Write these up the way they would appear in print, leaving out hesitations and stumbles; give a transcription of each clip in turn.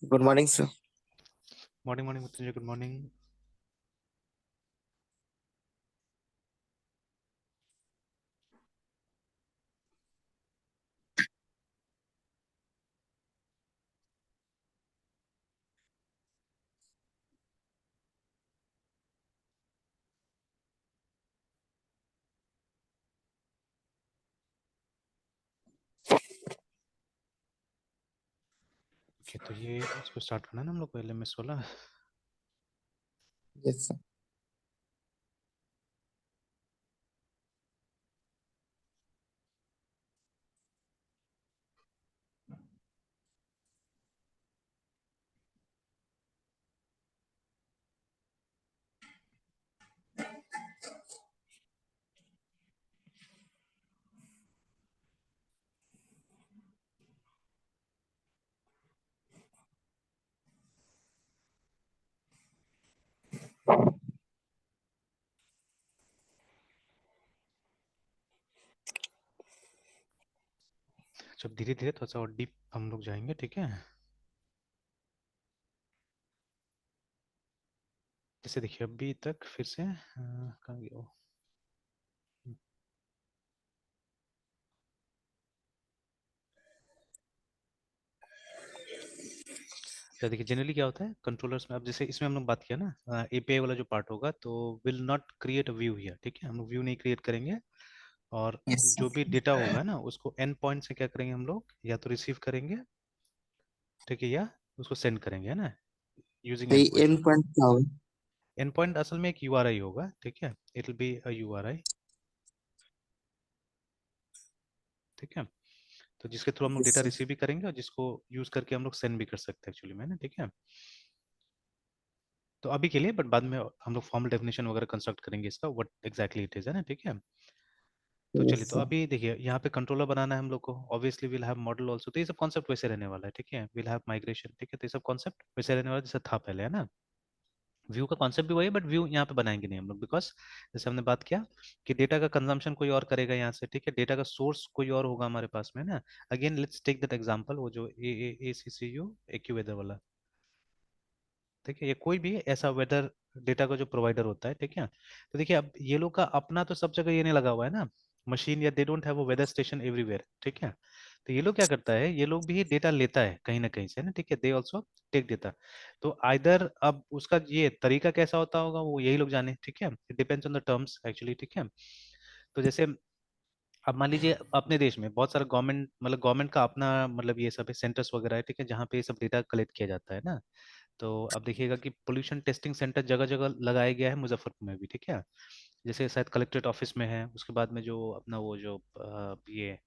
Good morning sir. Morning morning Mrityunjay, good morning. Okay, तो ये इसको स्टार्ट करना है ना हम लोग को एलएमएस वाला। Yes sir. जब धीरे धीरे थोड़ा सा और डीप हम लोग जाएंगे, ठीक है। जैसे देखिए अभी तक फिर से कहाँ गया वो। तो देखिए जनरली क्या होता है कंट्रोलर्स में, अब जैसे इसमें हम लोग बात किया ना, एपीआई वाला जो पार्ट होगा तो will not create a view here, ठीक है। हम लोग व्यू नहीं क्रिएट करेंगे। और यस जो सर। भी डेटा होगा ना उसको एंड पॉइंट से क्या करेंगे हम लोग, या तो रिसीव करेंगे, ठीक है, या उसको सेंड करेंगे, है ना, यूजिंग तो एंड ये पॉइंट। एंड पॉइंट क्या होगा? एंड पॉइंट असल में एक यूआरआई होगा, ठीक है। It will be a URI, ठीक है। तो जिसके थ्रू हम लोग यस डेटा सर। रिसीव भी करेंगे और जिसको यूज करके हम लोग सेंड भी कर सकते हैं एक्चुअली में ना, ठीक है। तो अभी के लिए, बट बाद में हम लोग फॉर्मल डेफिनेशन वगैरह कंस्ट्रक्ट करेंगे इसका, व्हाट एग्जैक्टली इट इज, है ना, ठीक है। तो यस चलिए, तो सर। अभी देखिए यहाँ पे कंट्रोलर बनाना है हम लोग को, obviously will have model also, तो ये सब कॉन्सेप्ट वैसे रहने वाला है, ठीक है। विल हैव माइग्रेशन, ठीक है, तो ये सब कॉन्सेप्ट वैसे रहने वाला है जैसे था पहले, है ना। व्यू का कॉन्सेप्ट भी वही है, बट व्यू यहाँ पे बनाएंगे नहीं हम लोग, बिकॉज जैसे हमने बात किया कि डेटा का कंजम्पशन कोई और करेगा यहाँ से, ठीक है। डेटा का सोर्स कोई और होगा हमारे पास में ना। Again let's take that example, वो जो A C C U AccuWeather वाला, ठीक है। ये कोई भी ऐसा वेदर डेटा का जो प्रोवाइडर होता है, ठीक है। तो देखिए अब ये लोग का अपना तो सब जगह ये नहीं लगा हुआ है ना मशीन, या they don't have a weather station everywhere, ठीक है। तो ये लोग क्या करता है, ये लोग भी डेटा लेता है कहीं ना कहीं से ना, ठीक है। They also take data. तो आइदर अब उसका ये तरीका कैसा होता होगा वो यही लोग जाने, ठीक है। It depends on the terms actually, ठीक है। तो जैसे अब मान लीजिए अपने देश में बहुत सारा गवर्नमेंट, मतलब गवर्नमेंट का अपना मतलब ये सब सेंटर्स वगैरह है, ठीक है, जहाँ पे ये सब डेटा कलेक्ट किया जाता है ना। तो अब देखिएगा कि पोल्यूशन टेस्टिंग सेंटर जगह जगह लगाया गया है, मुजफ्फरपुर में भी, ठीक है। जैसे शायद कलेक्ट्रेट ऑफिस में है, उसके बाद में जो अपना वो जो ये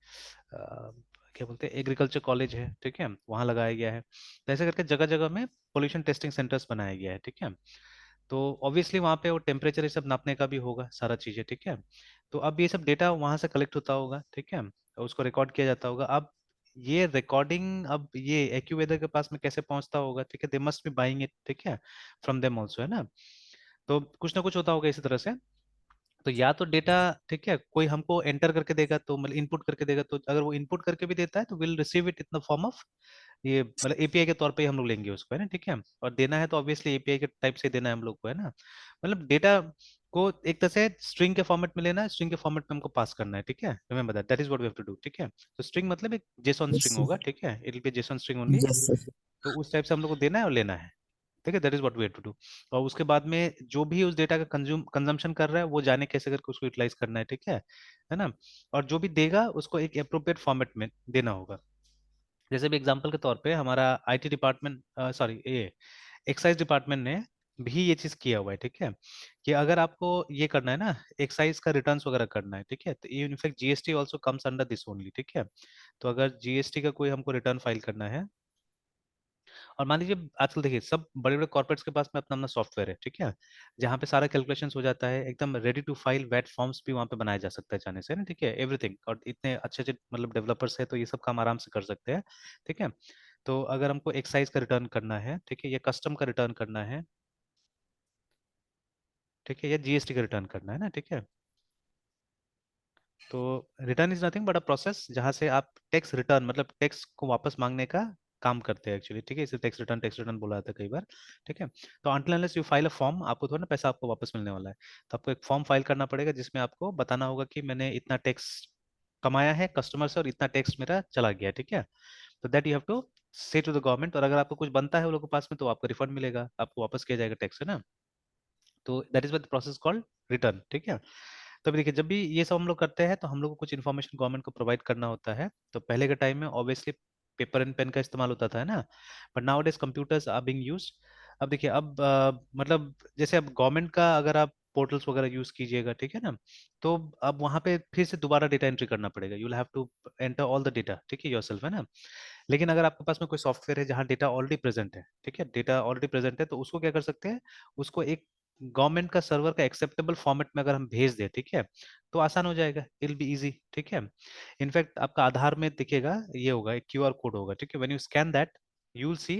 क्या बोलते हैं एग्रीकल्चर कॉलेज है, ठीक है, वहाँ लगाया गया है। तो ऐसे करके जगह जगह में पोल्यूशन टेस्टिंग सेंटर्स बनाया गया है, ठीक है। तो ऑब्वियसली वहाँ पे वो टेम्परेचर ये सब नापने का भी होगा सारा चीज़ें, ठीक है। तो अब ये सब डेटा वहाँ से कलेक्ट होता होगा, ठीक है, और उसको रिकॉर्ड किया जाता होगा। अब ये रिकॉर्डिंग अब ये एक्यूवेदर के पास में कैसे पहुंचता होगा, ठीक है, they must be buying it, ठीक है, फ्रॉम देम ऑल्सो, है ना। तो कुछ ना कुछ होता होगा इसी तरह से। तो या तो डेटा, ठीक है, कोई हमको एंटर करके देगा, तो मतलब इनपुट करके देगा, तो अगर वो इनपुट करके भी देता है तो will receive it in the form of ये मतलब एपीआई के तौर पे ही हम लोग लेंगे उसको, है ना, ठीक है। और देना है तो ऑब्वियसली एपीआई के टाइप से देना है हम लोग को, है ना। मतलब डेटा को एक तरह से स्ट्रिंग के फॉर्मेट में लेना है, स्ट्रिंग के फॉर्मेट में हमको पास करना है, ठीक है। Remember that is what we have to do, ठीक है। तो स्ट्रिंग मतलब एक जेसॉन यस स्ट्रिंग होगा, सर। ठीक है, it will be JSON string only. Yes sir. तो उस टाइप से हम लोग को देना है और लेना है, ठीक है, that is what we have to do. और उसके बाद में जो भी उस डेटा का कंजम्पशन कर रहा है वो जाने कैसे करके उसको यूटिलाइज करना है, ठीक है ना। और जो भी देगा उसको एक अप्रोप्रिएट फॉर्मेट में देना होगा। जैसे भी एग्जांपल के तौर पे हमारा आईटी डिपार्टमेंट, सॉरी ये एक्साइज डिपार्टमेंट ने भी ये चीज किया हुआ है, ठीक है, कि अगर आपको ये करना है ना एक्साइज का रिटर्न्स वगैरह करना है, ठीक है, तो ये in fact GST also comes under this only, ठीक है। तो अगर जीएसटी का कोई हमको रिटर्न फाइल करना है, और मान लीजिए आजकल देखिए सब बड़े बड़े कॉर्पोरेट्स के पास में अपना अपना सॉफ्टवेयर है, ठीक है, जहाँ पे सारा कैलकुलेशन हो जाता है, एकदम ready to file VAT forms भी वहाँ पे बनाया जा सकता है जाने से ना, ठीक है, एवरीथिंग। और इतने अच्छे अच्छे मतलब डेवलपर्स है तो ये सब काम आराम से कर सकते हैं, ठीक है। तो अगर हमको एक्साइज का रिटर्न करना है, ठीक है, या कस्टम का रिटर्न करना है, ठीक है, या जीएसटी का रिटर्न करना है ना, ठीक है। तो return is nothing but a process जहाँ से आप टैक्स रिटर्न मतलब टैक्स को वापस मांगने का काम करते हैं एक्चुअली, ठीक है। इसे टैक्स रिटर्न बोला जाता है कई बार, ठीक है। तो until unless you file a form, आपको थोड़ा ना पैसा आपको वापस मिलने वाला है, तो आपको एक फॉर्म फाइल करना पड़ेगा जिसमें आपको बताना होगा कि मैंने इतना टैक्स कमाया है कस्टमर से और इतना टैक्स मेरा चला गया, ठीक है। तो दैट यू हैव टू से टू द गवर्नमेंट, और अगर आपको कुछ बनता है उन लोगों के पास में तो आपको रिफंड मिलेगा, आपको वापस किया जाएगा टैक्स, है ना। तो that is what the process called return, ठीक है। तो अभी देखिए, जब भी ये सब हम लोग करते हैं तो हम लोग को कुछ इन्फॉर्मेशन गवर्नमेंट को प्रोवाइड करना होता है। तो पहले के टाइम में ऑब्वियसली पेपर एंड पेन का इस्तेमाल होता था, है ना, but nowadays computers are being used. अब देखिए, अब मतलब जैसे अब गवर्नमेंट का अगर आप पोर्टल्स वगैरह यूज कीजिएगा, ठीक है ना, तो अब वहां पे फिर से दोबारा डेटा एंट्री करना पड़ेगा, you will have to enter all the data, ठीक है, योरसेल्फ, है ना। लेकिन अगर आपके पास में कोई सॉफ्टवेयर है जहाँ डेटा ऑलरेडी प्रेजेंट है, ठीक है, डेटा ऑलरेडी प्रेजेंट है, तो उसको क्या कर सकते हैं, उसको एक गवर्नमेंट का सर्वर का एक्सेप्टेबल फॉर्मेट में अगर हम भेज दें, ठीक है, तो आसान हो जाएगा, इट विल बी इजी, ठीक है। इनफैक्ट आपका आधार में दिखेगा, ये होगा एक क्यूआर कोड होगा, ठीक है, when you scan that you will see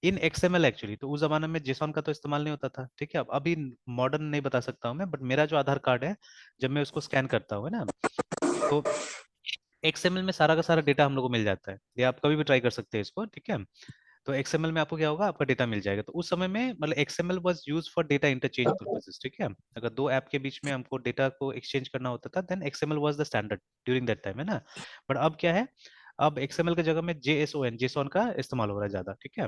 in XML actually. तो उस जमाने में जेसॉन का तो इस्तेमाल नहीं होता था, ठीक है। अब अभी मॉडर्न नहीं बता सकता हूँ मैं, बट मेरा जो आधार कार्ड है, जब मैं उसको स्कैन करता हूँ, है ना, तो एक्सएमएल में सारा का सारा डेटा हम लोग को मिल जाता है, ये आप कभी भी ट्राई कर सकते हैं इसको, ठीक है। तो एक्सएमएल में आपको क्या होगा, आपका डेटा मिल जाएगा। तो उस समय में मतलब XML was use for data interchange purposes, ठीक है। अगर दो ऐप के बीच में हमको डेटा को एक्सचेंज करना होता था, then XML was the standard during that time, है ना। बट अब क्या है, अब एक्सएमएल की जगह में जेएसओएन जेसॉन का इस्तेमाल हो रहा है ज्यादा, ठीक है।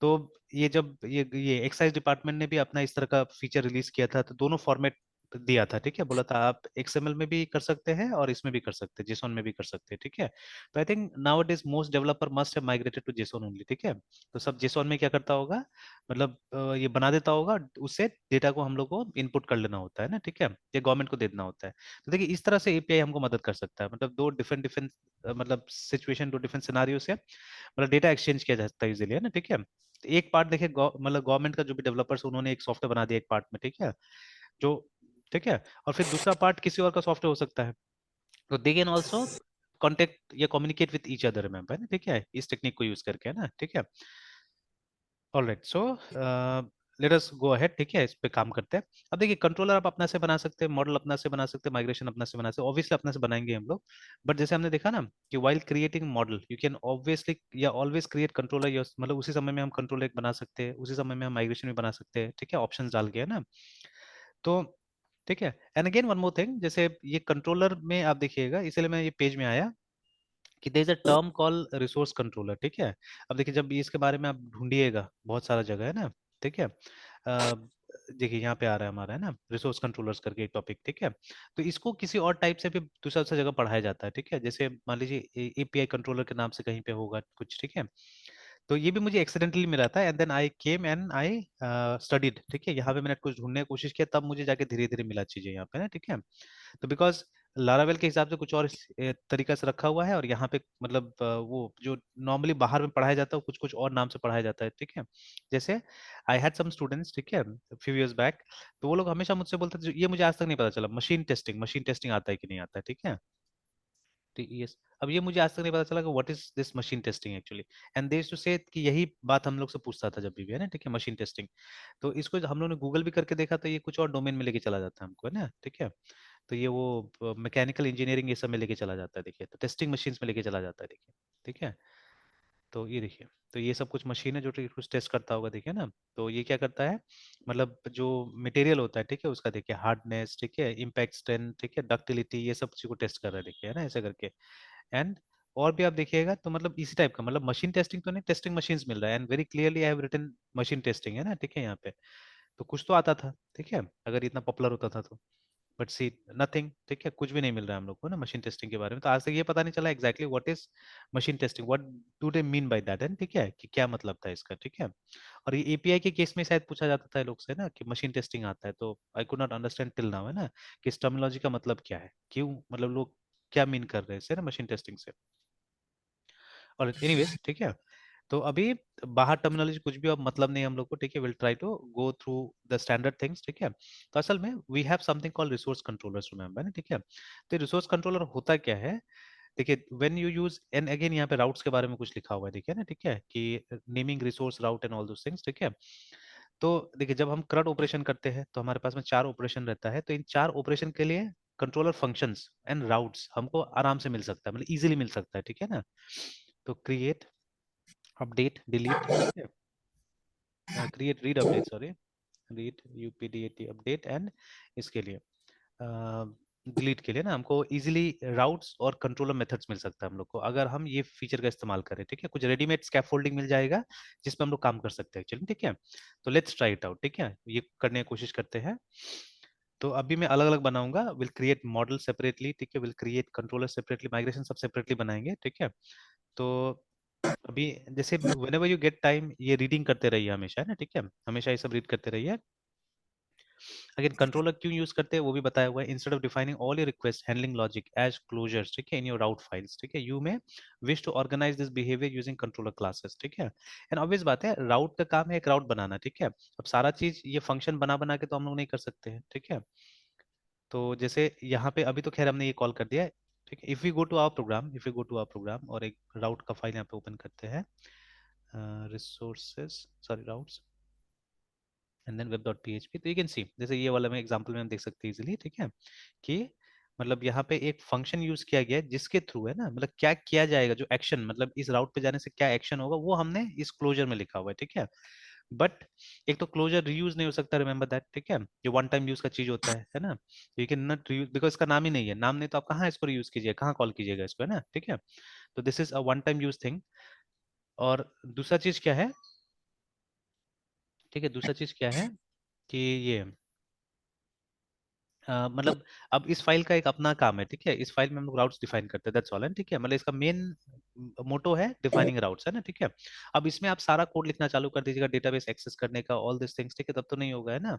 तो ये जब ये एक्साइज डिपार्टमेंट ने भी अपना इस तरह का फीचर रिलीज किया था, तो दोनों फॉर्मेट दिया था, ठीक है, बोला था आप एक्सएमएल में भी कर सकते हैं और इसमें भी कर सकते हैं, जेसॉन में भी कर सकते हैं, ठीक है। तो I think now it is most developer must have migrated to JSON only, ठीक है। तो सब जेसॉन में क्या करता होगा, मतलब ये बना देता होगा, उससे डेटा को हम लोग को इनपुट कर लेना होता है ना, ठीक है, ये गवर्नमेंट को दे देना होता है। तो देखिए, इस तरह से एपीआई हमको मदद कर सकता है, मतलब दो डिफरेंट डिफरेंट मतलब सिचुएशन, दो डिफरेंट सिनारियो से मतलब डेटा एक्सचेंज किया जा सकता है इजीली, है ना, ठीक है। तो एक पार्ट देखिए, मतलब गवर्नमेंट का जो भी डेवलपर्स उन्होंने एक सॉफ्टवेयर बना दिया एक पार्ट में, ठीक है, जो, ठीक है, और फिर दूसरा पार्ट किसी और का सॉफ्टवेयर हो सकता है, तो दे कैन ऑल्सो कॉन्टेक्ट या communicate with each other, remember, है ना, ठीक है, इस टेक्निक को यूज करके, है ना, ठीक है। Alright, so let us go ahead, ठीक है, इस पे काम करते हैं। अब देखिए, कंट्रोलर आप अपना से बना सकते हैं, मॉडल अपना से बना सकते हैं, माइग्रेशन अपना से बना सकते हैं, ऑब्वियसली अपना से बनाएंगे हम लोग। बट जैसे हमने देखा ना कि while creating model you can obviously या ऑलवेज क्रिएट कंट्रोलर, मतलब उसी समय में हम कंट्रोलर एक बना सकते हैं, उसी समय में हम माइग्रेशन भी बना सकते हैं, ठीक है, ऑप्शन डाल के, है ना। तो ठीक है, and again one more thing, जैसे ये कंट्रोलर में आप देखिएगा, इसलिए मैं ये पेज में आया कि there is a term call resource controller, ठीक है। अब देखिए, जब इसके बारे में आप ढूंढिएगा बहुत सारा जगह, है ना, ठीक है। देखिए यहाँ पे आ रहा है हमारा, है ना, रिसोर्स कंट्रोलर्स करके एक टॉपिक, ठीक है। तो इसको किसी और टाइप से भी दूसरा दूसरा जगह पढ़ाया जाता है, ठीक है, जैसे मान लीजिए एपीआई कंट्रोलर के नाम से कहीं पे होगा कुछ, ठीक है। तो ये भी मुझे एक्सीडेंटली मिला था, and then I came and I studied, ठीक है, यहाँ पे मैंने कुछ ढूंढने की कोशिश किया, तब मुझे जाके धीरे धीरे मिला चीजें यहाँ पे ना, ठीक है। तो बिकॉज लारावेल के हिसाब से कुछ और तरीका से रखा हुआ है, और यहाँ पे मतलब वो जो नॉर्मली बाहर में पढ़ाया जाता है कुछ कुछ और नाम से पढ़ाया जाता है, ठीक है। जैसे आई हैड सम स्टूडेंट्स, ठीक है, फ्यू इयर्स बैक, तो वो लोग हमेशा मुझसे बोलते थे, ये मुझे आज तक नहीं पता चला, मशीन टेस्टिंग आता है कि नहीं आता है, ठीक है। यस, अब ये मुझे आज तक नहीं पता चला कि what is this machine testing actually, and they too say कि यही बात हम लोग से पूछता था जब भी, है ना, ठीक है, मशीन टेस्टिंग। तो इसको हम लोग ने गूगल भी करके देखा, तो ये कुछ और डोमेन में लेके चला जाता है हमको, है ना, ठीक है। तो ये वो मैकेनिकल इंजीनियरिंग ये सब में लेके चला जाता है, देखिए, तो टेस्टिंग मशीन्स में लेके चला जाता है, देखिए, ठीक है। तो ये देखिए, तो ये सब कुछ मशीन है जो कुछ टेस्ट करता होगा, देखिए ना। तो ये क्या करता है, मतलब जो मटेरियल होता है, ठीक है, उसका देखिए हार्डनेस, ठीक है, इम्पैक्ट स्ट्रेंथ, ठीक है, डक्टिलिटी, ये सब चीज को टेस्ट कर रहा है, देखिए, है ना, ऐसे करके। एंड और भी आप देखिएगा तो मतलब इसी टाइप का, मतलब मशीन टेस्टिंग तो नहीं, टेस्टिंग मशीन्स मिल रहा है, and very clearly I have written machine testing, है ना, ठीक है, यहाँ पे। तो कुछ तो आता था, ठीक है, अगर इतना पॉपुलर होता था तो। बट सी नथिंग, ठीक है, कुछ भी नहीं मिल रहा है हम लोग को ना मशीन टेस्टिंग के बारे में, तो आज तक ये पता नहीं चला exactly what is machine testing, what do they mean by that, and ठीक है, कि क्या मतलब था इसका, ठीक है। और ये एपीआई के केस में शायद पूछा जाता था लोग से ना कि मशीन टेस्टिंग आता है, तो I could not understand till now, है ना, कि इस टर्मिनोलॉजी का मतलब क्या है, क्यों, मतलब लोग क्या मीन कर रहे हैं इससे ना मशीन टेस्टिंग से। और एनीवेज, ठीक है, तो अभी बाहर टर्मिनोलॉजी कुछ भी अब मतलब नहीं है हम लोग को, ठीक है, will try to go through the standard things, ठीक है। तो असल में we have something called resource controllers, remember ना, ठीक है। तो रिसोर्स कंट्रोलर होता क्या है, देखिए, when you use, and again यहाँ पे राउट्स के बारे में कुछ लिखा हुआ है, देखिए ना, ठीक है, कि naming resource route and all those things, ठीक है। तो देखिए, जब हम CRUD ऑपरेशन करते हैं तो हमारे पास में 4 ऑपरेशन रहता है, तो इन 4 ऑपरेशन के लिए कंट्रोलर फंक्शंस एंड राउट्स हमको आराम से मिल सकता है, मतलब इजीली मिल सकता है, ठीक है ना। तो क्रिएट अपडेट डिलीट, ठीक है, create read update, sorry, read U P D A T update, and इसके लिए डिलीट के लिए ना हमको इजीली राउट्स और कंट्रोलर मेथड्स मिल सकता है हम लोग को, अगर हम ये फीचर का इस्तेमाल करें, ठीक है। कुछ रेडीमेड स्कैफोल्डिंग मिल जाएगा जिसपे हम लोग काम कर सकते हैं एक्चुअली, ठीक है। तो लेट्स ट्राई इट आउट, ठीक है, ये करने की कोशिश करते हैं। तो अभी मैं अलग अलग बनाऊंगा, विल क्रिएट मॉडल सेपरेटली, ठीक है, will create controller separately, migration सब सेपरेटली बनाएंगे, ठीक है। तो अभी जैसे whenever you get टाइम ये रीडिंग करते रहिए हमेशा, है ना, ठीक है, हमेशा ये सब रीड करते रहिए। अगेन कंट्रोलर क्यों यूज करते हैं वो भी बताया हुआ है, instead of defining all your request handling logic as closures, ठीक है, इन योर राउट फाइल्स, ठीक है, you may wish to organize this behaviour using controller classes, ठीक है। एंड ऑब्वियस बात है, राउट का काम है एक राउट बनाना, ठीक है। अब सारा चीज ये फंक्शन बना बना के तो हम लोग नहीं कर सकते हैं, ठीक है। तो जैसे यहाँ पे अभी तो खैर हमने ये कॉल कर दिया है, ठीक है। If we go to our program, if we go to our program और एक राउट का फाइल यहाँ पे ओपन करते हैं, resources, sorry, routes, and then web.php, तो यू कैन सी जैसे ये वाला में एग्जांपल में हम देख सकते हैं इजीली, ठीक है, कि मतलब यहाँ पे एक फंक्शन यूज किया गया है जिसके थ्रू, है ना, मतलब क्या किया जाएगा, जो एक्शन, मतलब इस राउट पे जाने से क्या एक्शन होगा वो हमने इस क्लोजर में लिखा हुआ है, ठीक है। बट एक तो क्लोजर रीयूज नहीं हो सकता, रिमेंबर दैट, ठीक है, ये वन टाइम यूज का चीज होता है ना। You can not reuse because इसका नाम ही नहीं है, नाम नहीं तो आप कहाँ इसको रीयूज कीजिएगा, कहाँ कॉल कीजिएगा इसको, है ना, ठीक है। तो this is a one time use thing. और दूसरा चीज क्या है, ठीक है, दूसरा चीज क्या है कि ये मतलब अब इस फाइल का एक अपना काम है, ठीक है, इस फाइल में हम लोग राउट्स डिफाइन करते हैं, दैट्स ऑल है, ठीक है, मतलब इसका मेन मोटो है डिफाइनिंग राउट्स, है ना, ठीक है। अब इसमें आप सारा कोड लिखना चालू कर दीजिएगा डेटाबेस एक्सेस करने का, ऑल दिस थिंग्स, ठीक है, तब तो नहीं होगा, है ना।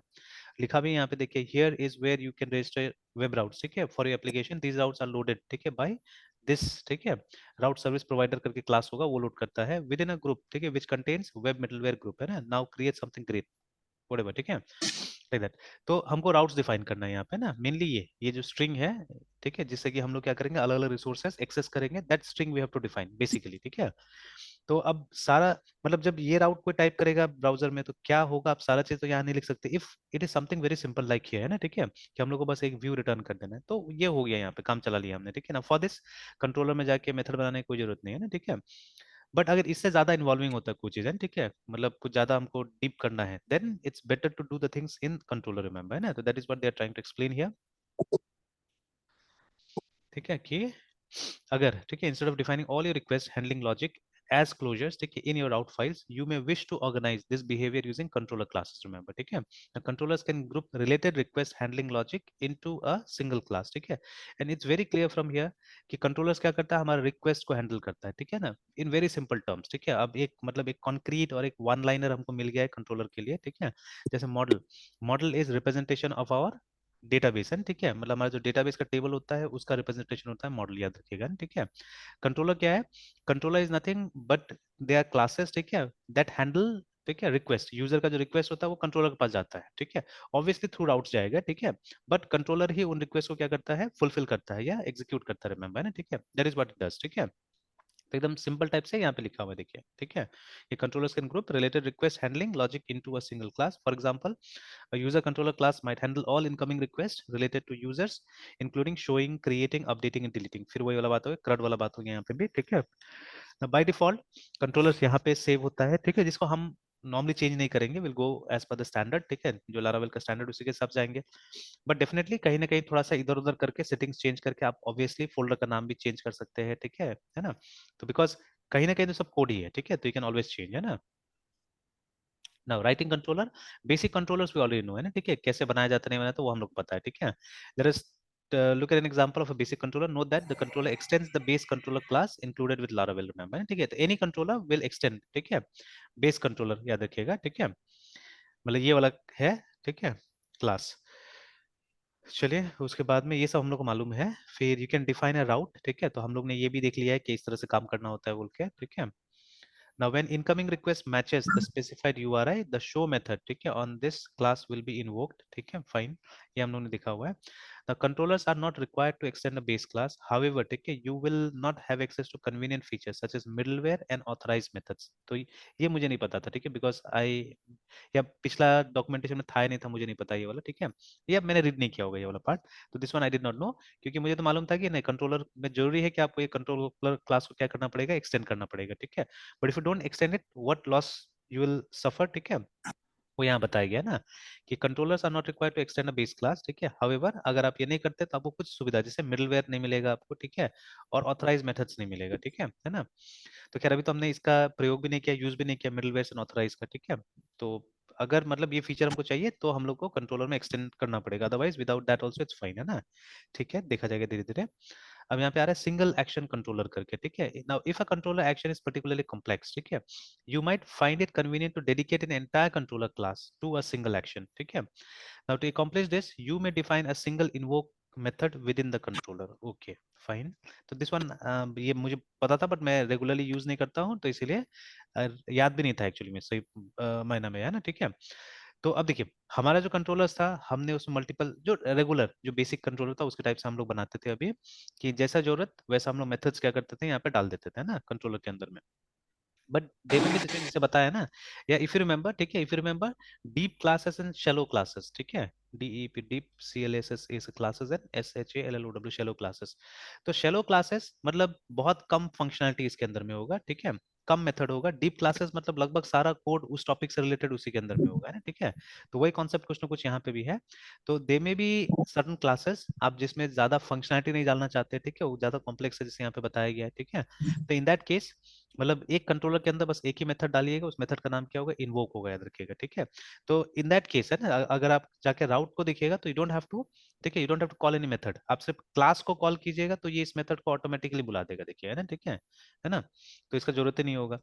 लिखा भी है यहाँ पे देखिए, here is where you can register web routes, ठीक है, for your application, these routes are loaded, ठीक है, बाय दिस, ठीक है, राउट सर्विस प्रोवाइडर करके क्लास होगा, वो लोड करता है विद इन अ ग्रुप, ठीक है, which contains web middleware group, है ना, now create something great, whatever, ठीक है, लाइक दैट। तो हमको राउट्स डिफाइन करना है यहाँ पे ना, मेनली ये जो स्ट्रिंग है, ठीक है, जिससे कि हम लोग क्या करेंगे, अलग अलग रिसोर्सेस एक्सेस करेंगे, that string we have to define basically, ठीक है। तो अब सारा मतलब जब ये राउट कोई टाइप करेगा ब्राउजर में तो क्या होगा, आप सारा चीज तो यहाँ नहीं लिख सकते, if it is something very simple like here, है ना, ठीक है, कि हम लोग को बस एक व्यू रिटर्न कर देना है, तो ये हो गया, यहाँ पे काम चला लिया हमने, ठीक है ना। फॉर दिस कंट्रोलर में जाके मेथड बनाने की कोई जरूरत नहीं है ना, ठीक है। बट अगर इससे ज्यादा इन्वॉल्विंग होता है कुछ चीज है, ठीक है, मतलब कुछ ज्यादा हमको डीप करना है, then it's better to do the things in controller, remember, है ना। तो that is what they are trying to explain here, ठीक है, कि अगर, ठीक है, instead of defining all your request handling logic as closures, ठीक है, in your route files, you may wish to organize this behavior using controller classes, remember, ठीक है। The controllers can group related request handling logic into a single class, ठीक है, and it's very clear from here कि controllers क्या करता है, हमारा request को handle करता है, ठीक है ना, in very simple terms, ठीक है। अब एक मतलब एक concrete और एक one liner हमको मिल गया है controller के लिए, ठीक है। जैसे model is representation of our database, है ना, ठीक है, मतलब हमारा जो डेटाबेस का टेबल होता है उसका रिप्रेजेंटेशन होता है मॉडल, याद रखिएगा ना, ठीक है। कंट्रोलर क्या है, controller is nothing but they are classes, ठीक है, दैट हैंडल, ठीक है, रिक्वेस्ट, यूजर का जो रिक्वेस्ट होता है वो कंट्रोलर के पास जाता है, ठीक है, ऑब्वियसली थ्रू राउट्स जाएगा, ठीक है, बट कंट्रोलर ही उन रिक्वेस्ट को क्या करता है, फुलफिल करता है या एग्जीक्यूट करता है, रिमेंबर, है ना, ठीक है, that is what it does, ठीक है। तो एकदम सिंपल टाइप से यहाँ पे लिखा हुआ है देखिए, ठीक है, ये controllers can group related request handling logic into a single class, for example a user controller class might handle all incoming requests related to users, including showing, creating, updating and deleting, फिर वही वाला बात हो गया, CRUD वाला बात हो गया यहाँ पे भी, ठीक है। बाय डिफॉल्ट कंट्रोलर्स यहाँ पे सेव होता है, ठीक है, जिसको हम नॉर्मली चेंज नहीं करेंगे, will go as per the standard, ठीक है, जो लारावेल का स्टैंडर्ड उसी के हिसाब से जाएंगे। बट डेफिनेटली कहीं ना कहीं थोड़ा सा इधर उधर करके सेटिंग्स चेंज करके आप ऑब्वियसली फोल्डर का नाम भी चेंज कर सकते हैं, ठीक है ना। तो बिकॉज कहीं ना कहीं तो सब कोड ही है, ठीक है, तो यू कैन ऑलवेज चेंज, है ना। Now writing controller, basic controllers we already know, है ना, ठीक है, कैसे बनाया जाता नहीं बनाया तो वो हम लोग पता है, ठीक है। Let us look at an example of a basic controller. Note that the controller extends the base controller class included with Laravel, remember, ठीक है, तो any controller will extend, ठीक है, base controller याद रखिएगा, ठीक है, मतलब ये वाला है, ठीक है, क्लास। चलिए उसके बाद में ये सब हम लोग को मालूम है, फिर यू कैन डिफाइन अ राउट, ठीक है, तो हम लोग ने ये भी देख लिया है कि इस तरह से काम करना होता है बोल के, ठीक है। Now, when incoming request matches the specified URI, the show method, ठीक है, on this class will be invoked, ठीक है, fine, ये हम लोगों ने देखा हुआ है। The controllers are not required to extend a base class. However, ठीक है, you will not have access to convenient features such as middleware and authorized methods. तो ये मुझे नहीं पता था, ठीक है, because I या पिछला डॉक्यूमेंटेशन में था ही नहीं था, मुझे नहीं पता ये वाला, ठीक है, या मैंने रीड नहीं किया होगा ये वाला पार्ट, तो this one I did not know, क्योंकि मुझे तो मालूम था कि नहीं, कंट्रोलर में जरूरी है कि आपको ये कंट्रोलर क्लास को क्या करना पड़ेगा, एक्सटेंड करना पड़ेगा, ठीक है। But if you don't extend it, what loss you will suffer, ठीक है, वो यहाँ बताया गया ना कि controllers are not required to extend a base class, ठीक है। हाउएवर अगर आप ये नहीं करते तो आपको कुछ सुविधा जैसे मिडलवेयर नहीं मिलेगा आपको, ठीक है, और ऑथराइज मेथड्स नहीं मिलेगा, ठीक है ना। तो खैर अभी तो हमने इसका प्रयोग भी नहीं किया, यूज भी नहीं किया मिडलवेयर एंड ऑथराइज का, ठीक है। तो अगर मतलब ये फीचर हमको चाहिए तो हम लोग को कंट्रोलर में एक्सटेंड करना पड़ेगा, otherwise without that also it's fine, है ना। ठीक है, देखा जाएगा धीरे धीरे। अब यहाँ पे आ रहा है सिंगल एक्शन कंट्रोलर करके, ठीक है। Now if a controller action is particularly complex, ठीक है, you might find it convenient to dedicate an entire controller class to a single action, ठीक है। Now to accomplish this you may define a single invoke method within the controller, okay fine। तो this one ये मुझे पता था but मैं regularly use नहीं करता हूँ, तो इसीलिए याद भी नहीं था एक्चुअली में सही मायना में, है ना, ठीक है। तो अब देखिए हमारा जो कंट्रोलर्स था हमने उसमें मल्टीपल जो रेगुलर जो बेसिक कंट्रोलर था उसके टाइप से हम लोग बनाते थे अभी, कि जैसा जरूरत वैसा हम लोग मेथड्स क्या करते थे यहाँ पे डाल देते थे ना कंट्रोलर के अंदर में। बट दे में भी जैसे बताया ना, या इफ यू रिमेंबर, ठीक है, if you remember deep classes and shallow classes, ठीक है, DEP deep CLSS is classes and SHALLOW shallow classes. तो शैलो क्लासेस मतलब बहुत कम फंक्शनलिटी इसके अंदर में होगा, ठीक है, कम मेथड होगा। डीप क्लासेस मतलब लगभग सारा कोड उस टॉपिक से रिलेटेड उसी के अंदर में होगा, है ना, ठीक है। तो वही कॉन्सेप्ट कुछ ना कुछ यहाँ पे भी है। तो दे में भी सर्टन क्लासेस आप जिसमें ज्यादा फंक्शनलिटी नहीं डालना चाहते, ठीक है, वो ज्यादा कॉम्प्लेक्स है जैसे यहाँ पे बताया गया है, ठीक है। तो इन दैट केस मतलब एक कंट्रोलर के अंदर बस एक ही मेथड डालिएगा, उस मेथड का नाम क्या होगा, इन्वोक होगा, याद रखिएगा, ठीक है। तो इन दैट केस है ना, अगर आप जाके राउट को देखिएगा तो यू डोंट हैव टू, ठीक है, you don't have to call any method, आप सिर्फ क्लास को कॉल कीजिएगा तो ये इस मेथड को ऑटोमेटिकली बुला देगा, देखिए, है ना, ठीक है ना। तो इसका जरूरत ही नहीं होगा।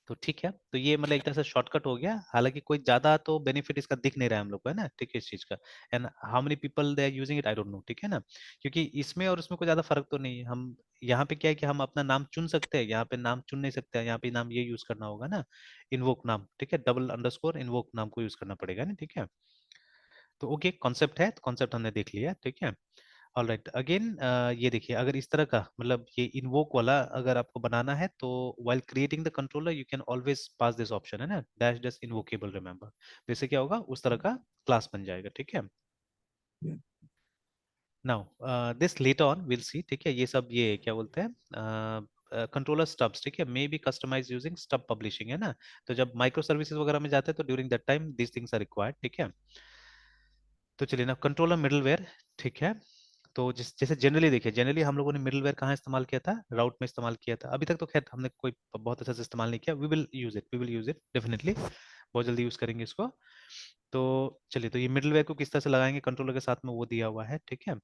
तो ठीक है, तो ये मतलब एक तरह से शॉर्टकट हो गया, हालांकि कोई ज्यादा तो बेनिफिट इसका दिख नहीं रहा है हम लोग को, है ना, ठीक है, इस चीज का। And how many people they are using it I don't know, ठीक है ना, क्योंकि इसमें और उसमें कोई ज्यादा फर्क तो नहीं है। हम यहाँ पे क्या है कि हम अपना नाम चुन सकते हैं, यहाँ पे नाम चुन नहीं सकते हैं, यहाँ पे नाम ये यूज करना होगा ना, इन्वोक नाम, ठीक है, डबल अंडरस्कोर इन्वोक नाम को यूज करना पड़ेगा ना, ठीक है। तो ओके कॉन्सेप्ट है, कॉन्सेप्ट हमने देख लिया, ठीक है। ऑल राइट अगेन, ये देखिए अगर इस तरह का मतलब ये इन्वोक वाला अगर आपको बनाना है तो while creating the controller you can always pass this option, है ना, डैश डैश इन्वोकेबल, रिमेंबर। तो इससे क्या होगा, उस तरह का क्लास बन जाएगा, ठीक है। Now this later on will see, ठीक है, ये सब ये क्या बोलते हैं कंट्रोलर स्टब्स, ठीक है, may be customize using stub publishing, है ना। तो जब माइक्रो सर्विसेज वगैरह में जाते हैं तो during that time this things are required, ठीक है। तो चलिए ना कंट्रोलर मिडलवेयर, ठीक है। तो जैसे जनरली देखिए, जनरली हम लोगों ने मिडलवेयर कहाँ इस्तेमाल किया था, राउट में इस्तेमाल किया था। अभी तक तो खैर हमने कोई बहुत अच्छा से इस्तेमाल नहीं किया, we will use it definitely, बहुत जल्दी यूज करेंगे इसको। तो चलिए, तो ये मिडलवेयर को किस तरह से लगाएंगे कंट्रोलर के साथ में वो दिया हुआ है, ठीक है।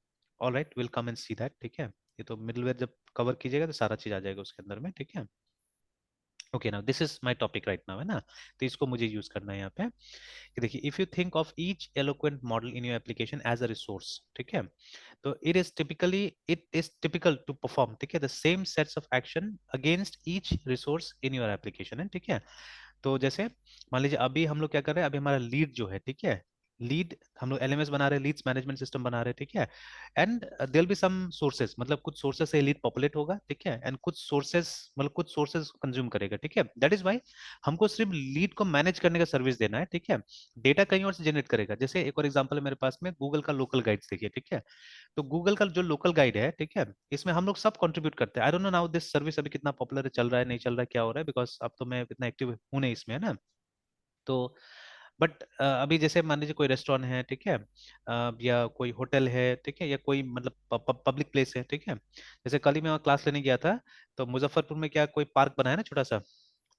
All right will come and see that, ठीक है। ये तो मिडलवेयर जब कवर कीजिएगा तो सारा चीज आ जाएगा उसके अंदर में, ठीक है। Okay now this is my topic right now, है ना। तो इसको मुझे यूज करना है यहाँ पे, कि देखिए if you think of each eloquent model in your application as a resource, ठीक है, तो it is typical to perform, ठीक है, the same sets of action against each resource in your application, है, ठीक है। तो जैसे मान लीजिए अभी हम लोग क्या कर रहे हैं, अभी हमारा लीड जो है, ठीक है, लीड हम लोग LMS बना रहे हैं, लीड्स मैनेजमेंट सिस्टम बना रहे हैं, ठीक है। And there be some sources, मतलब कुछ सोर्सेज से लीड पॉपुलेट होगा, ठीक है, एंड कुछ सोर्सेज मतलब कुछ सोर्सेज कंज्यूम करेगा, ठीक है। दैट इज वाई हमको सिर्फ लीड को मैनेज करने का सर्विस देना है, ठीक है। डेटा कहीं और से जनरेट करेगा, जैसे एक और एग्जांपल है मेरे पास में गूगल का लोकल गाइड्स, देखिए, ठीक है। तो गूगल का जो लोकल गाइड है, ठीक है, इसमें हम लोग सब कंट्रीब्यूट करते हैं। आई don't no now this service अभी कितना पॉपुलर है, चल रहा है नहीं चल रहा है, क्या हो रहा है, बिकॉज अब तो मैं इतना एक्टिव हूं नहीं इसमें, है ना। तो बट अभी जैसे मान लीजिए कोई रेस्टोरेंट है, ठीक है, या कोई होटल है, ठीक है, या कोई मतलब पब्लिक प्लेस है, ठीक है। जैसे कल ही मैं वहाँ क्लास लेने गया था, तो मुजफ्फरपुर में क्या कोई पार्क बना है ना छोटा सा,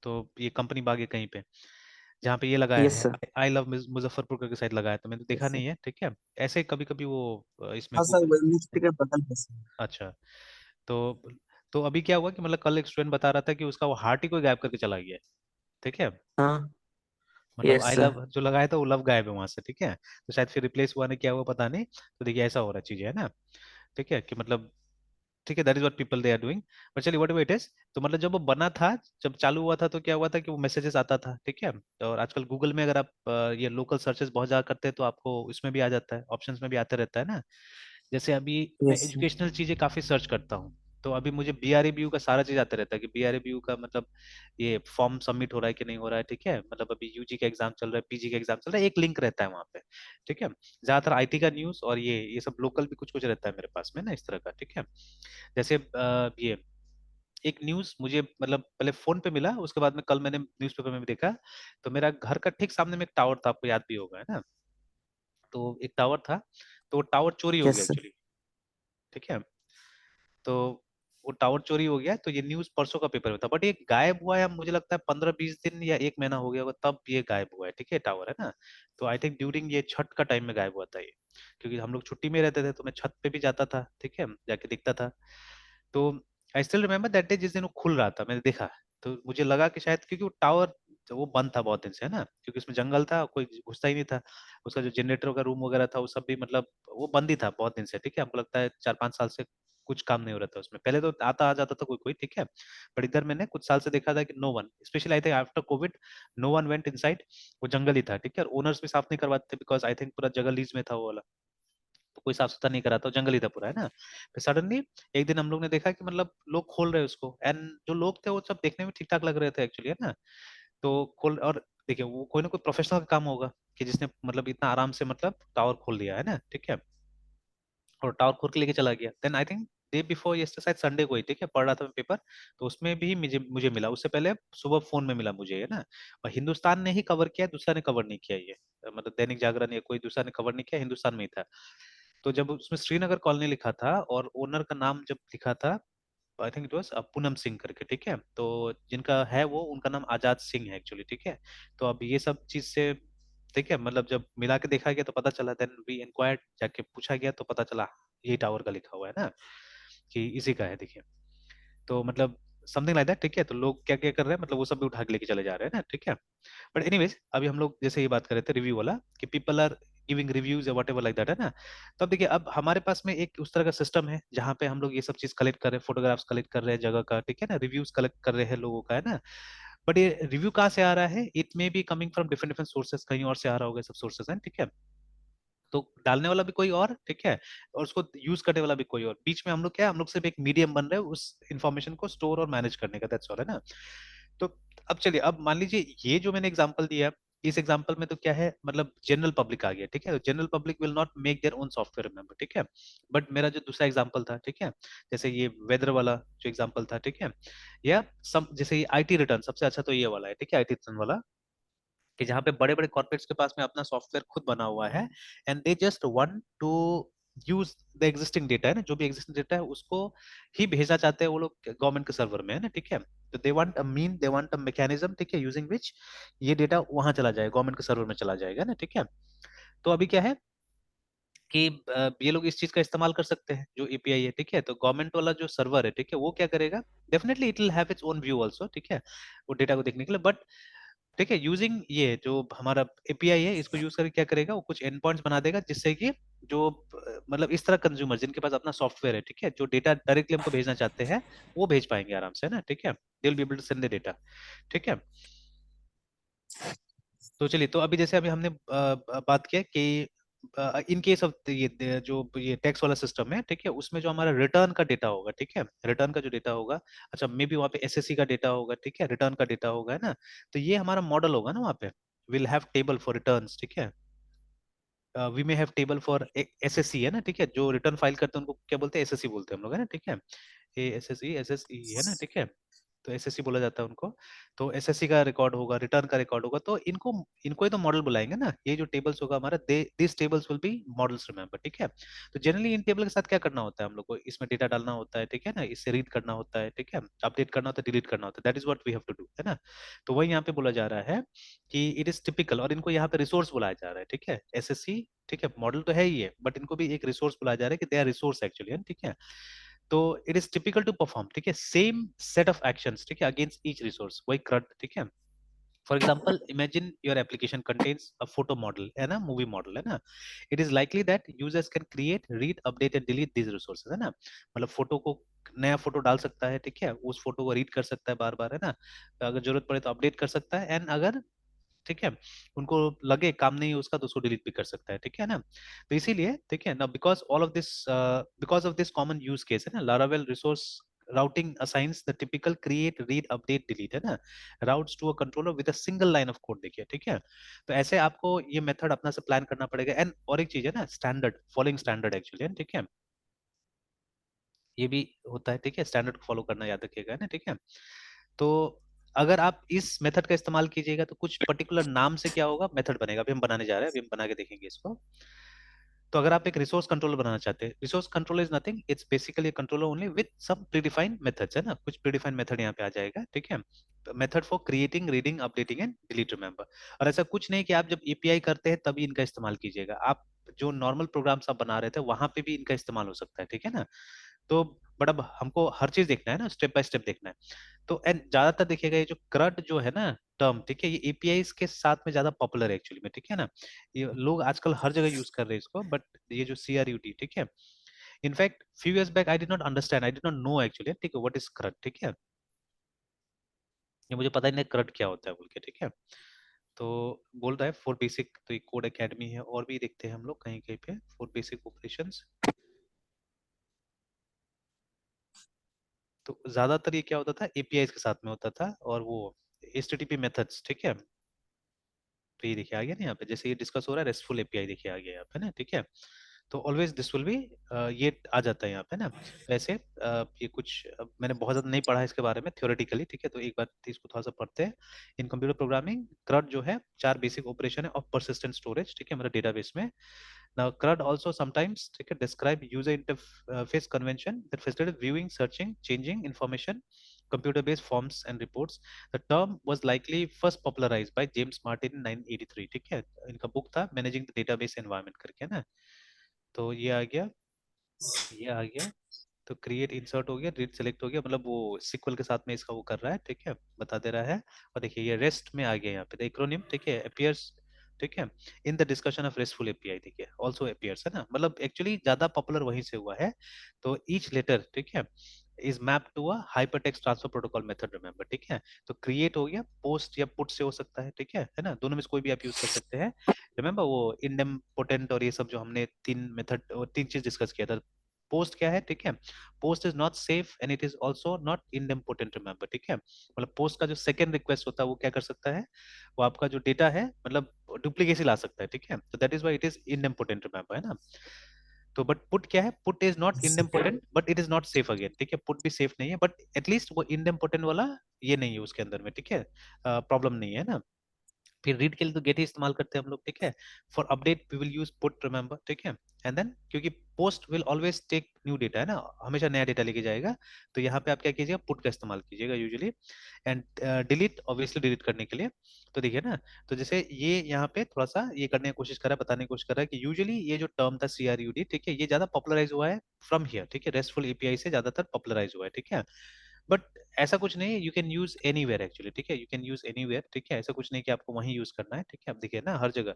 तो ये कंपनी बाग है कहीं पे, जहाँ पे ये लगाया यस है सर। आई लव मुजफ्फरपुर करके साइड लगाया है, तो मैंने तो देखा यस सर। नहीं है, ठीक है। ऐसे कभी कभी वो इसमें हाँ सर, गूगल, लिपस्टिक के बटन है सर। अच्छा। तो तो अभी क्या हुआ कि मतलब कल एक स्टूडेंट बता रहा था कि उसका वो हार्ट ही कोई गायब करके चला गया है, ठीक है। हाँ। मतलब यस आई सर। लव जो लगाया था वो लव गायब है वहां से, ठीक है। तो शायद फिर रिप्लेस हुआ नहीं, क्या हुआ पता नहीं। तो देखिए ऐसा हो रहा है चीजें, है ना, ठीक है, कि मतलब ठीक है, that is what people they are doing. But चलिए व्हाट इट इज, तो मतलब जब वो बना था, जब चालू हुआ था तो क्या हुआ था कि वो मैसेजेस आता था, ठीक है। और आजकल गूगल में अगर आप ये लोकल सर्चेस बहुत ज्यादा करते हैं तो आपको इसमें भी आ जाता है, ऑप्शंस में भी आते रहता है ना। जैसे अभी मैं यस सर। एजुकेशनल चीजें काफी सर्च करता हूँ, तो अभी मुझे BRABU का सारा चीज आता रहता है कि BRABU का मतलब ये फॉर्म सबमिट हो रहा है कि नहीं हो रहा है, ठीक है। मतलब अभी UG का एग्जाम चल रहा है, PG का एग्जाम चल रहा है, एक लिंक रहता है वहाँ पे, ठीक है। ज्यादातर IT का न्यूज और ये सब लोकल भी कुछ कुछ रहता है मेरे पास में ना, इस तरह का, ठीक है। जैसे ये एक न्यूज मुझे मतलब पहले फोन पे मिला, उसके बाद में कल मैंने न्यूज़पेपर में भी देखा। तो मेरा घर का ठीक सामने में एक टावर था, आपको याद भी होगा, है ना। तो एक टावर था, तो वो टावर चोरी हो गया यस। एक्चुअली। ठीक है। तो वो टावर चोरी हो गया, तो ये न्यूज परसों का पेपर में था, बट ये गायब हुआ है, मुझे लगता है 15-20 दिन या एक महीना हो गया होगा तब ये गायब हुआ है। ठीक है, टावर है ना। तो आई थिंक ड्यूरिंग ये छठ का टाइम में गायब हुआ था ये, क्योंकि हम लोग छुट्टी में रहते थे, तो मैं छत पे भी जाता था, ठीक है, जाके दिखता था। तो I still remember that day, जिस दिन वो खुल रहा था मैंने देखा। तो मुझे लगा कि शायद क्योंकि वो टावर वो बंद था बहुत दिन से, है ना, क्योंकि उसमें जंगल था, कोई घुसता ही नहीं था। उसका जो जनरेटर का रूम वगैरह था वो सब भी मतलब वो बंद ही था बहुत दिन से। ठीक है, हमको लगता है 4-5 साल से कुछ काम नहीं हो रहा था उसमें। पहले तो आता आ जाता था कोई कोई, ठीक है, बट इधर मैंने कुछ साल से देखा था कि no one, specially I think after Covid, no one went inside. वो जंगल ही था, ठीक है, और ओनर्स भी साफ नहीं करवाते थे, बिकॉज आई थिंक पूरा जगह लीज में था वो वाला। तो कोई साफ सुथरा नहीं करा था, जंगल ही था पूरा, है ना। फिर सडनली एक दिन हम लोग ने देखा कि मतलब लोग खोल रहे हैं उसको, एंड जो लोग थे वो सब देखने में ठीक ठाक लग रहे थे एक्चुअली, है ना। तो खोल, और देखिए वो कोई ना कोई प्रोफेशनल का काम होगा कि जिसने मतलब इतना आराम से मतलब टावर खोल दिया, है ना, ठीक है, और टावर खोल के लेके चला गया। Then I think day before yester, शायद संडे को ही, ठीक है, पढ़ रहा था मैं पेपर, तो उसमें भी मुझे मुझे मिला, उससे पहले सुबह फोन में मिला मुझे, है ना। और हिंदुस्तान ने ही कवर किया, दूसरा ने कवर नहीं किया ये, मतलब दैनिक जागरण या कोई दूसरा ने कवर नहीं किया, हिंदुस्तान में ही था। तो जब उसमें श्रीनगर कॉलोनी लिखा था और ओनर का नाम जब लिखा था, I think it was Poonam Singh करके, ठीक है, तो जिनका है वो, उनका नाम आजाद सिंह है एक्चुअली, ठीक है। तो अब ये सब चीज से, ठीक है, मतलब जब मिला के देखा गया तो पता चला, देन वी इंक्वायर्ड, जाके पूछा गया तो पता चला ये टावर का लिखा हुआ है ना, कि इसी का है, देखिए। तो मतलब समथिंग लाइक दैट, ठीक है। तो लोग क्या क्या कर रहे हैं, मतलब वो सब भी उठा के लेके चले जा रहे हैं ना, ठीक है। बट एनीवेज, अभी हम लोग जैसे ये बात कर रहे थे रिव्यू वाला, कि पीपल आर गिविंग रिव्यूज या वट एवर लाइक दैट, है ना। तो अब देखिए, अब हमारे पास में एक उस तरह का सिस्टम है जहाँ पे हम लोग ये सब चीज कलेक्ट कर रहे हैं, फोटोग्राफ्स कलेक्ट कर रहे हैं जगह का, ठीक है ना, रिव्यूज कलेक्ट कर रहे हैं लोगों का, है ना। बट ये रिव्यू कहाँ से आ रहा है, it may be coming from different different sources, कहीं और से आ रहा होगा, सब सोर्सेस हैं, ठीक है। तो डालने वाला भी कोई और, ठीक है, और उसको यूज करने वाला भी कोई और, बीच में हम लोग क्या है, हम लोग सिर्फ एक मीडियम बन रहे हैं उस इन्फॉर्मेशन को स्टोर और मैनेज करने का, दैट्स ऑल, है ना। तो अब चलिए, अब मान लीजिए ये जो मैंने एग्जांपल दिया, इस एग्जांपल में तो क्या है, मतलब जनरल पब्लिक आ गया, ठीक है, general public will not make their own software, remember, ठीक है। बट मेरा जो दूसरा एग्जांपल था, ठीक है, जैसे ये वेदर वाला जो एग्जांपल था, ठीक है, या सम जैसे ये आईटी रिटर्न, सबसे अच्छा तो ये वाला है, ठीक है, आईटी रिटर्न वाला, कि जहाँ पे बड़े बड़े कॉर्पोरेट्स के पास में अपना सॉफ्टवेयर खुद बना हुआ है, and they just want to use the existing data, है ना, जो भी एग्जिस्टिंग डेटा है उसको ही भेजना चाहते हैं वो लोग गवर्नमेंट के सर्वर में, है ना, ठीक है। तो they want a mean, they want a mechanism, ठीक है, यूजिंग विच ये डेटा वहां चला जाएगा, गवर्नमेंट के सर्वर में चला जाएगा ना, ठीक है। तो अभी क्या है कि ये लोग इस चीज का इस्तेमाल कर सकते हैं, जो एपीआई है, ठीक है। तो गवर्नमेंट वाला जो सर्वर है, ठीक है, वो क्या करेगा, definitely it will have its own view also, ठीक है, वो डेटा को देखने के लिए। बट ठीक है, यूजिंग ये जो हमारा एपीआई है, इसको यूज करके क्या करेगा, वो कुछ एंड पॉइंट्स बना देगा, जिससे कि जो मतलब इस तरह कंज्यूमर जिनके पास अपना सॉफ्टवेयर है, ठीक है, जो डेटा डायरेक्टली हमको भेजना चाहते हैं, वो भेज पाएंगे आराम से, है ना, ठीक है, they will be able to send the data, ठीक है। तो चलिए, तो अभी जैसे अभी हमने बात किया कि इन केस ऑफ जो ये टैक्स वाला सिस्टम है, ठीक है, उसमें जो हमारा रिटर्न का डेटा होगा, ठीक है, रिटर्न का जो डेटा होगा, अच्छा मे बी वहाँ पे एसएससी का डेटा होगा, ठीक है, रिटर्न का डेटा होगा, है ना। तो ये हमारा मॉडल होगा ना वहाँ पे, will have table for returns, ठीक है, we may have table for SSC, है ना, ठीक है, जो रिटर्न फाइल करते हैं उनको क्या बोलते हैं, एसएससी बोलते हैं हम लोग, है ना, ठीक है, ए एसएससी एसएसई, है ना, ठीक है। तो एसएससी बोला जाता है उनको। तो एसएससी का रिकॉर्ड होगा, रिटर्न का रिकॉर्ड होगा, तो इनको इनको ही तो मॉडल बुलाएंगे ना, ये जो टेबल्स होगा हमारा, they this tables will be models, remember, ठीक है। तो जनरली इन टेबल के साथ क्या करना होता है हम लोग को, इसमें डेटा डालना होता है, ठीक है ना, इससे रीड करना होता है, ठीक है, अपडेट करना होता है, डिलीट करना होता है, that is what we have to do, है ना। तो वही यहाँ पे बोला जा रहा है कि इट इज टिपिकल, और इनको यहाँ पे रिसोर्स बुलाया जा रहा है, ठीक है, एसएससी, ठीक है, मॉडल तो है ही है, बट इनको भी एक रिसोर्स बुलाया जा रहा है कि दे आर रिसोर्स एक्चुअली, है, ठीक है। तो it is typical to perform, ठीक है, सेम सेट ऑफ एक्शंस, ठीक है, अगेंस्ट ईच रिसोर्स, वही CRUD, ठीक है। For example, imagine your application contains a photo model, है ना, मूवी मॉडल, है ना। It is likely that users can create, read, update and delete these resources, है ना। मतलब फोटो को, नया फोटो डाल सकता है, ठीक है, उस फोटो को रीड कर सकता है बार बार, है ना, अगर जरूरत पड़े तो अपडेट कर सकता है, एंड अगर, ठीक है, उनको लगे काम नहीं है उसका, तो उसको डिलीट भी कर सकता है, ठीक है ना। तो इसीलिए, ठीक है ना, because of this common use case, है ना, Laravel resource routing assigns the typical create, read, update, delete, है ना, routes to a controller with a single line of code, देखिए, ठीक है। तो ऐसे आपको ये मेथड अपना से प्लान करना पड़ेगा, एंड और एक चीज है ना, स्टैंडर्ड, फॉलोइंग स्टैंडर्ड एक्चुअली, ठीक है। ये भी होता है, ठीक है, स्टैंडर्ड को फॉलो करना याद रखिएगा ना, ठीक है। तो अगर आप इस मेथड का इस्तेमाल कीजिएगा तो कुछ पर्टिकुलर नाम से क्या होगा, मेथड बनेगा, अभी हम बनाने जा रहे हैं, अभी हम बना के देखेंगे इसको। तो अगर आप एक रिसोर्स कंट्रोलर बनाना चाहते हैं, resource controller is nothing, it's basically controller only with some predefined methods, है ना, कुछ प्रीडिफाइंड मेथड यहाँ पे आ जाएगा, ठीक है। Method for creating, reading, updating and delete, remember. और ऐसा कुछ नहीं कि आप जब एपीआई करते हैं तभी इनका इस्तेमाल कीजिएगा, आप जो नॉर्मल प्रोग्राम्स आप बना रहे थे वहां पे भी इनका इस्तेमाल हो सकता है, ठीक है ना। तो बट अब हमको हर चीज देखना है ना, स्टेप बाय स्टेप देखना है। तो एंड ज्यादातर देखिएगा ये जो क्रड जो है ना टर्म, ठीक है, ये एपीआई के साथ में ज्यादा पॉपुलर है एक्चुअली में, ठीक है ना। ये लोग आजकल हर जगह यूज कर रहे हैं इसको, बट ये जो सीआरयूटी, ठीक है, in fact few years back I did not understand, I did not know actually, ठीक है, व्हाट इज क्रड, ठीक है। ये मुझे पता ही नहीं क्रड क्या होता है बोल के, ठीक है। तो बोल रहा है फॉर बेसिक, तो एक कोड एकेडमी है, और भी देखते हैं हम लोग कहीं कहीं पे, फॉर बेसिक ऑपरेशंस। तो ज्यादातर ये क्या होता था, एपीआई के साथ में होता था, और वो एचटीटीपी मेथड्स, ठीक है। तो ये देखिए आ गया ना यहाँ पे, जैसे ये डिस्कस हो रहा है रेस्टफुल एपीआई, देखिए आ गया यहाँ पे ना, ठीक है। तो ऑलवेज दिस विल बी, ये आ जाता है यहाँ पे ना। वैसे ये कुछ मैंने बहुत ज्यादा नहीं पढ़ा है इसके बारे में थ्योरेटिकली, ठीक है, तो एक बार इसको थोड़ा सा पढ़ते हैं। इन कंप्यूटर प्रोग्रामिंग क्रड जो है चार बेसिक ऑपरेशन है ऑफ परसिस्टेंट स्टोरेज, ठीक है, मतलब डेटाबेस में। Now, CRUD also sometimes describe user interface convention that facilitates viewing, searching, changing information, computer-based forms and reports. The term was likely first popularized by James Martin in 1983. ठीक है, इनका book था Managing the Database Environment करके ना। तो ये आ गया। तो क्रिएट इंसर्ट हो गया, रीड सेलेक्ट हो गया, मतलब वो सिक्वल के साथ में इसका वो कर रहा है, ठीक है, बता दे रहा है। और देखिए ये रेस्ट में आ गया यहाँ पे एक्रोनिम, ठीक है, अपीयर्स, ठीक है, in the discussion of restful API, ठीक है, ऑल्सो अपीयर्स, है ना, मतलब एक्चुअली ज्यादा पॉपुलर वहीं से हुआ है। तो ईच लेटर, ठीक है, is map to a hypertext transfer protocol method, remember, ठीक है। तो क्रिएट हो गया, पोस्ट या पुट से हो सकता है, ठीक है ना, दोनों में से कोई भी आप यूज कर सकते हैं। रिमेंबर वो इंडेम्पोटेंट और ये सब जो हमने तीन मेथड और तीन चीज डिस्कस किया था। पोस्ट क्या है, ठीक है, post is not safe and it is also not idempotent, remember, ठीक है। मतलब पोस्ट का जो सेकंड रिक्वेस्ट होता है वो क्या कर सकता है, वो आपका जो डेटा है मतलब डुप्लीकेसी ला सकता है, ठीक है, तो that is why it is idempotent, remember, है ना। तो बट पुट क्या है, put is not idempotent but it is not safe again, ठीक है, पुट भी सेफ नहीं है, बट एटलीस्ट वो इनडेम्पोटेंट वाला ये नहीं है उसके अंदर में, ठीक है, प्रॉब्लम नहीं है ना। फिर रीड के लिए तो गेट ही इस्तेमाल करते हैं हम लोग, ठीक है। For update we will use put, remember, ठीक है। एंड देन क्योंकि post will always take new data, है ना, हमेशा नया डेटा लेके जाएगा, तो यहाँ पे आप क्या कीजिएगा, पुट का इस्तेमाल कीजिएगा usually. And delete, obviously delete करने के लिए। तो देखिए ना, तो जैसे ये यहाँ पे थोड़ा सा ये करने की कोशिश कर रहा है, बताने की कोशिश कर रहा है कि यूजुअली ये जो टर्म था सीआरयूडी, ठीक है, ये ज्यादा पॉपुलराइज हुआ है फ्रॉम हियर, ठीक है, रेस्टफुल एपीआई से ज्यादातर पॉपुलराइज हुआ है, ठीक है। बट ऐसा कुछ नहीं है, you can use anywhere actually, ठीक है, यू कैन यूज एनीवेयर, ठीक है, ऐसा कुछ नहीं कि आपको वहीं यूज करना है, ठीक है, आप देखिए ना हर जगह,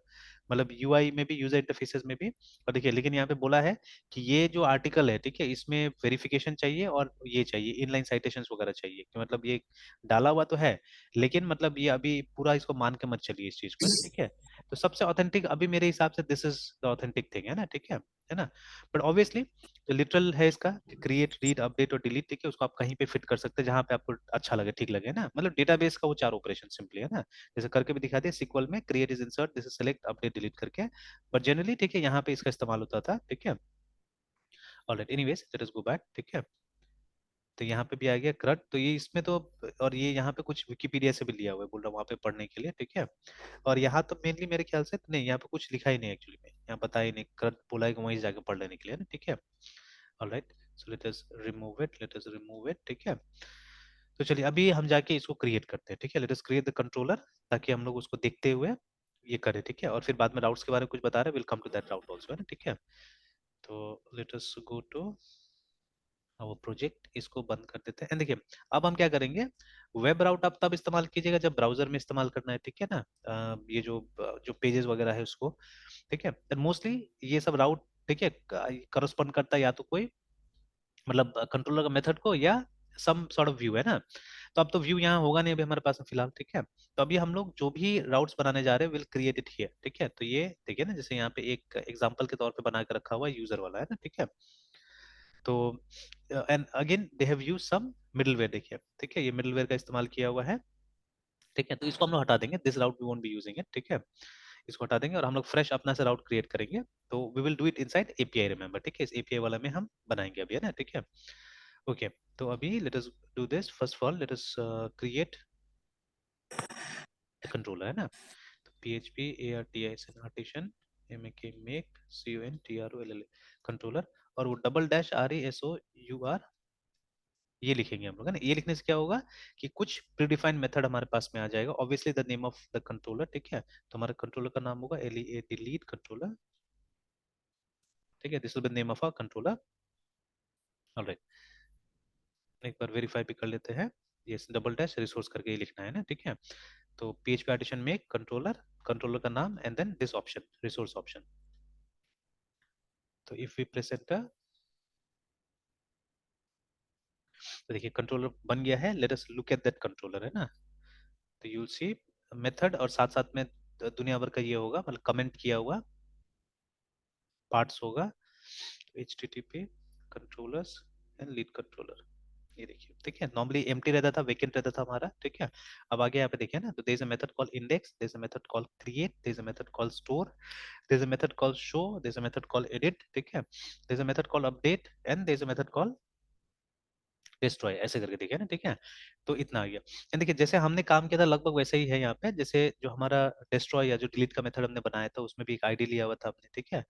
मतलब यूआई में भी, यूजर इंटरफेसेस में भी। और देखिए लेकिन यहाँ पे बोला है कि ये जो आर्टिकल है, ठीक है, इसमें वेरिफिकेशन चाहिए और ये चाहिए इनलाइन साइटेशंस वगैरह चाहिए, कि मतलब ये डाला हुआ तो है, लेकिन मतलब ये अभी पूरा इसको मान के मत चलिए इस चीज को, है ना, ठीक है। तो सबसे ऑथेंटिक अभी मेरे हिसाब से this is the authentic thing, है ना, ठीक है ना। बट ऑब्वियसली जो लिटरल है इसका, क्रिएट, रीड, अपडेट और डिलीट, ठीक है, उसको आप कहीं पे फिट कर सकते हैं जहां पे आपको अच्छा लगे, ठीक लगे ना, मतलब डेटाबेस का वो चार ऑपरेशन सिंपली, है ना, जैसे करके भी दिखा दिया सिक्वल में, create is insert, this is select, update, delete करके। बट जनरली, ठीक है, यहाँ पे इसका इस्तेमाल होता था, ठीक है। Alright, anyways late us go back, ठीक है। तो यहाँ पे भी आ गया क्रट, तो ये इसमें तो, और ये यहाँ पे कुछ विकिपीडिया से भी लिया हुआ है, बोल रहा हूँ वहाँ पे पढ़ने के लिए, ठीक है। और यहाँ तो मेनली मेरे ख्याल से नहीं, यहाँ पे कुछ लिखा ही नहीं एक्चुअली में, यहाँ पता ही नहीं, क्रट बोला है कि वहीं जाके पढ़ लेने के लिए ना, ठीक है। Alright, so let us remove it, let us remove it, ठीक है। तो चलिए अभी हम जाके इसको क्रिएट करते हैं, ठीक है, let us create the controller, ताकि हम लोग उसको देखते हुए ये करें, ठीक है, और फिर बाद में राउट्स के बारे में कुछ बता रहे हैं, will come to that route also, है ना, ठीक है। तो लेट अस गो टू वो प्रोजेक्ट, इसको बंद कर देते हैं। एंड देखिए अब हम क्या करेंगे, वेब राउट आप तब इस्तेमाल कीजिएगा जब ब्राउजर में इस्तेमाल करना है, ठीक है ना। ये जो पेजेस वगैरह है उसको, ठीक है, मोस्टली ये सब राउट, ठीक है, करस्पॉन्ड करता है या तो कोई मतलब कंट्रोलर का मेथड को, या सम सॉर्ट ऑफ व्यू, है ना। तो अब तो व्यू यहाँ होगा नहीं अभी हमारे पास में फिलहाल, ठीक है। तो अभी हम लोग जो भी राउट्स बनाने जा रहे हैं विल क्रिएट इट हियर, ठीक है। तो ये देखिए ना, जैसे यहाँ पे एक एग्जांपल के तौर पे बना के रखा हुआ है यूजर वाला, है ना, ठीक है। तो and again they have used some middleware, देखिए, ठीक है, ये मिडलवेयर का इस्तेमाल किया हुआ है, ठीक है। तो इसको हम लोग हटा देंगे, this route we won't be using it, ठीक है। इसको हटा देंगे और हम लोग फ्रेश अपना से राउट क्रिएट करेंगे। तो we will do it inside API, remember, ठीक है, इस एपीआई वाला में हम बनाएंगे अभी, है ना, ठीक है। ओके, तो अभी let us do this. First of all let us create the controller, है ना। तो php artisan artisan make make controller, controller, और वो डबल डैश RESOUR ये लिखेंगे हम लोग, है ना। ये लिखने से क्या होगा कि कुछ प्रीडिफाइंड मेथड हमारे पास में आ जाएगा, obviously the name of the controller, ठीक है। तो हमारा कंट्रोलर का नाम होगा LEAD, लीड कंट्रोलर, ठीक है। This will be name of a controller. Alright, एक बार वेरीफाई भी कर लेते हैं। ये डबल डैश रिसोर्स करके ही लिखना है ना, ठीक है। तो PHP artisan make controller, controller का नाम and then this option, resource option. तो इफ वी प्रेस एंटर, तो देखिए कंट्रोलर बन गया है। Let us look at that controller, है ना। तो यू सी मेथड और साथ साथ में दुनिया भर का ये होगा, मतलब कमेंट किया हुआ पार्ट्स होगा, HTTP controllers and lead controller, ये देखिए, ठीक है। नॉर्मली एम्प्टी रहता था, वेकेंट रहता था हमारा, ठीक है। अब आगे यहाँ पे देखिए ना, तो there is a method called index, there is a method called create, there is a method called store, there is a method called show, there is a method called edit, ठीक है, there is a method called update and there is a method called destroy, ऐसे करके देखिए ना, ठीक है। तो इतना आ गया। एंड देखिए जैसे हमने काम किया था लगभग वैसे ही है यहाँ पे, जैसे जो हमारा डिस्ट्रॉय या जो डिलीट का मेथड हमने बनाया था उसमें भी एक आईडी लिया हुआ था हमने, ठीक है।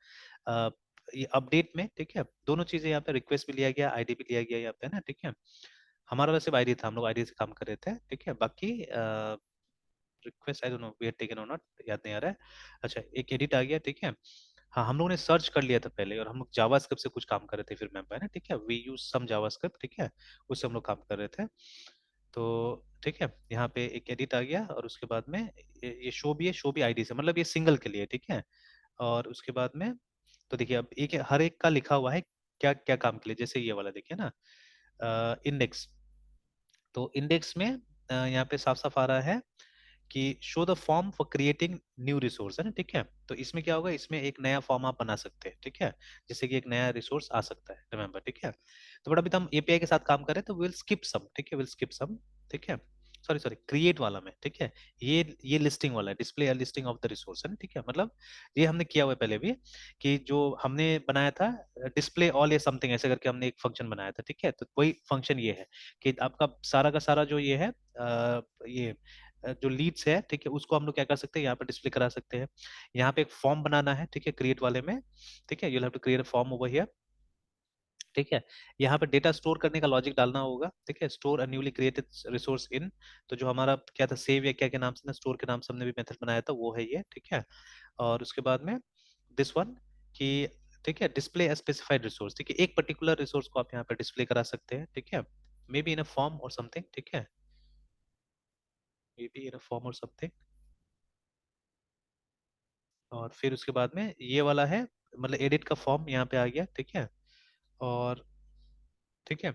ये अपडेट में, ठीक है, दोनों चीजें यहाँ पे, रिक्वेस्ट भी लिया गया, आईडी भी लिया गया यहाँ पे ना, ठीक है। हमारा वैसे आईडी था, हम लोग आईडी से काम कर रहे थे, ठीक है। बाकी request I don't know we had taken और नॉट, याद नहीं आ रहा है। अच्छा, एक एडिट आ गया, ठीक है। हाँ, हम लोगों ने सर्च कर लिया था पहले और हम लोग जावास्क्रिप्ट से कुछ काम कर रहे थे फिर मैम है ना, ठीक है। वी यूज सम जावास्क्रिप्ट, ठीक है, उससे हम लोग काम कर रहे थे। तो ठीक है, यहाँ पे एक एडिट आ गया और उसके बाद में ये शो भी है, शो भी आईडी से, मतलब ये सिंगल के लिए, ठीक है। और उसके बाद में तो देखिए अब एक हर एक का लिखा हुआ है क्या क्या काम के लिए, जैसे ये वाला देखिए ना, इंडेक्स। तो इंडेक्स में यहाँ पे साफ साफ आ रहा है कि show the form for creating new resource, है ना, ठीक है। तो इसमें क्या होगा, इसमें एक नया फॉर्म आप बना सकते हैं, ठीक है, जिससे कि एक नया रिसोर्स आ सकता है, रिमेंबर, ठीक है। तो बट अभी तो हम एपीआई के साथ काम करें तो विल स्किप सम, ठीक है, विल स्किप सम, ठीक है। सॉरी सॉरी, क्रिएट वाला में, ठीक है। ये लिस्टिंग वाला है, display listing of the resource, है ना, ठीक है। मतलब ये हमने किया हुआ है पहले भी, कि जो हमने बनाया था डिस्प्ले ऑल या समथिंग ऐसे करके हमने एक फंक्शन बनाया था, ठीक है। तो कोई फंक्शन ये है कि आपका सारा का सारा जो ये है ये जो लीड्स है, ठीक है, उसको हम लोग क्या कर सकते हैं, यहाँ पे डिस्प्ले करा सकते हैं। यहाँ पे एक फॉर्म बनाना है, ठीक है, क्रिएट वाले में, ठीक है, you have to create a form over here, ठीक है। यहाँ पे डेटा स्टोर करने का लॉजिक डालना होगा, ठीक है, store a newly created resource in. तो जो हमारा क्या था, सेव या क्या के नाम से ना, स्टोर के नाम से हमने भी मेथड बनाया था, वो है ये, ठीक है। और उसके बाद में दिस वन कि ठीक है, डिस्प्ले स्पेसिफाइड रिसोर्स, ठीक है, एक पर्टिकुलर रिसोर्स को आप यहाँ पे डिस्प्ले करा सकते हैं, ठीक है, may be in a form और समथिंग, ठीक है, may be in a form और समथिंग। और फिर उसके बाद में ये वाला है, मतलब एडिट का फॉर्म यहाँ पे आ गया, ठीक है। और ठीक है,